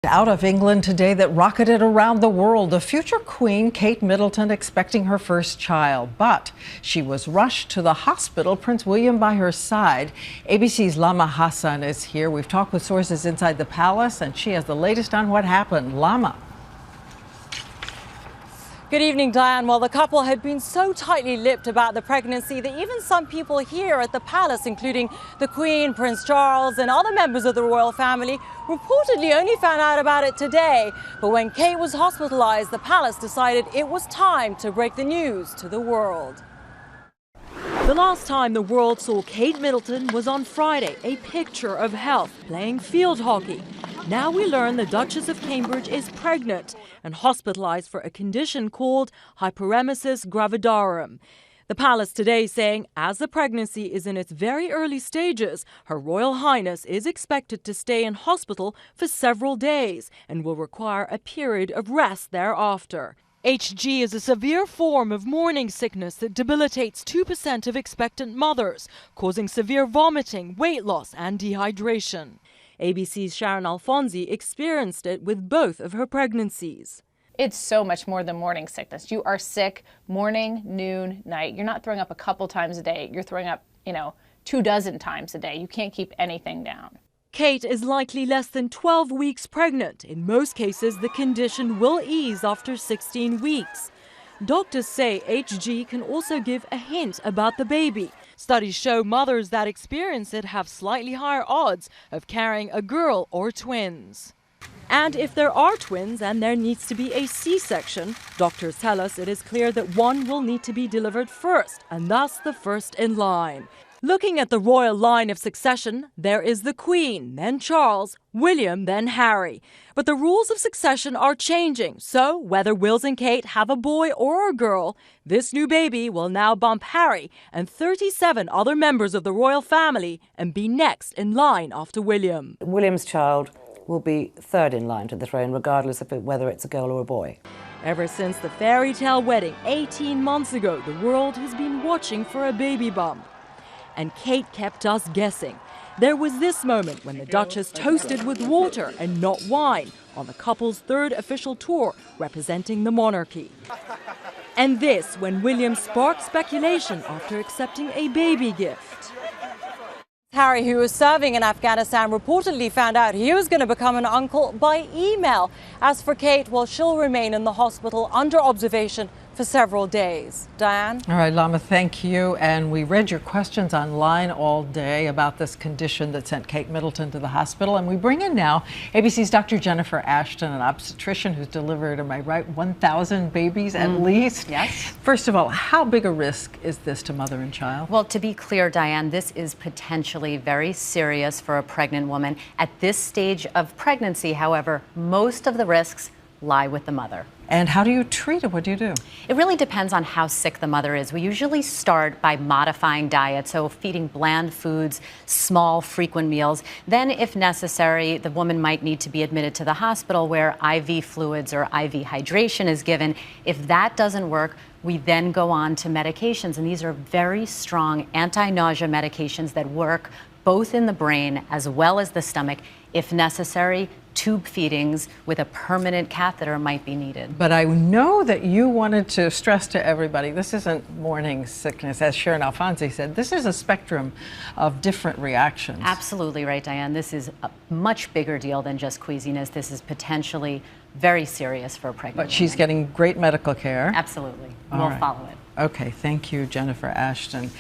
Out of England today that rocketed around the world. The future queen, Kate Middleton, expecting her first child. But she was rushed to the hospital, Prince William by her side. ABC's Lama Hassan is here. We've talked with sources inside the palace, and she has the latest on what happened. Lama. Good evening, Diane. Well, the couple had been so tightly lipped about the pregnancy that even some people here at the palace, including the Queen, Prince Charles, and other members of the royal family, reportedly only found out about it today. But when Kate was hospitalized, the palace decided it was time to break the news to the world. The last time the world saw Kate Middleton was on Friday, a picture of health, playing field hockey. Now we learn the Duchess of Cambridge is pregnant and hospitalized for a condition called hyperemesis gravidarum. The palace today saying as the pregnancy is in its very early stages, Her Royal Highness is expected to stay in hospital for several days and will require a period of rest thereafter. HG is a severe form of morning sickness that debilitates 2% of expectant mothers, causing severe vomiting, weight loss and dehydration. ABC's Sharon Alfonsi experienced it with both of her pregnancies. It's so much more than morning sickness. You are sick morning, noon, night. You're not throwing up a couple times a day. You're throwing up, 24 times a day. You can't keep anything down. Kate is likely less than 12 weeks pregnant. In most cases, the condition will ease after 16 weeks. Doctors say HG can also give a hint about the baby. Studies show mothers that experience it have slightly higher odds of carrying a girl or twins. And if there are twins and there needs to be a C-section, doctors tell us it is clear that one will need to be delivered first, and thus the first in line. Looking at the royal line of succession, there is the Queen, then Charles, William, then Harry. But the rules of succession are changing, so whether Wills and Kate have a boy or a girl, this new baby will now bump Harry and 37 other members of the royal family and be next in line after William. William's child will be third in line to the throne, regardless of whether it's a girl or a boy. Ever since the fairy tale wedding 18 months ago, the world has been watching for a baby bump. And Kate kept us guessing. There was this moment when the Duchess toasted with water and not wine on the couple's third official tour representing the monarchy. And this when William sparked speculation after accepting a baby gift. Harry, who was serving in Afghanistan, reportedly found out he was going to become an uncle by email. As for Kate, well, she'll remain in the hospital under observation for several days. Diane? All right, Lama, thank you. And we read your questions online all day about this condition that sent Kate Middleton to the hospital. And we bring in now ABC's Dr. Jennifer Ashton, an obstetrician who's delivered, am I right, 1,000 babies at least? Yes. First of all, how big a risk is this to mother and child? Well, to be clear, Diane, this is potentially very serious for a pregnant woman. At this stage of pregnancy, however, most of the risks lie with the mother. And how do you treat it? What do you do? It really depends on how sick the mother is. We usually start by modifying diet, so feeding bland foods, small, frequent meals. Then, if necessary, the woman might need to be admitted to the hospital where IV fluids or IV hydration is given. If that doesn't work, we then go on to medications, and these are very strong anti-nausea medications that work both in the brain as well as the stomach. If necessary, tube feedings with a permanent catheter might be needed. But I know that you wanted to stress to everybody, this isn't morning sickness. As Sharon Alfonsi said, this is a spectrum of different reactions. Absolutely right, Diane. This is a much bigger deal than just queasiness. This is potentially very serious for a pregnant woman. But she's getting great medical care. Absolutely. We'll follow it. Okay, thank you, Jennifer Ashton.